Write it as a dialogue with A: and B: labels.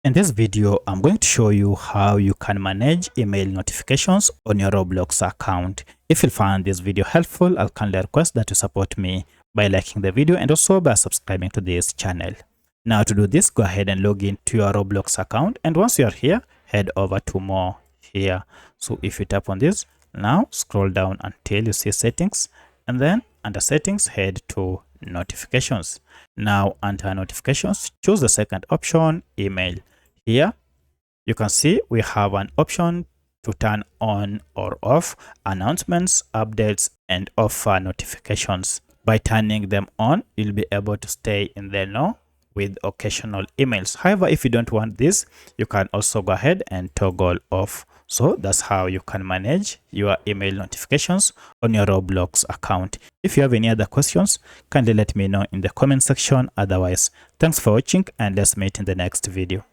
A: In this video, I'm going to show you how you can manage email notifications on your Roblox account. If you find this video helpful, I'll kindly request that you support me by liking the video and also by subscribing to this channel. Now to do this, go ahead and log into your Roblox account, and once you're here, head over to more here. So if you tap on this, now scroll down until you see settings, and then under settings, head to notifications. Now under notifications, choose the second option, email. Here you can see we have an option to turn on or off announcements, updates, and offer notifications. By turning them on, you'll be able to stay in the know with occasional emails. However, if you don't want this, you can also go ahead and toggle off. So that's how you can manage your email notifications on your Roblox account. If you have any other questions, kindly let me know in the comment section. Otherwise, thanks for watching, and let's meet in the next video.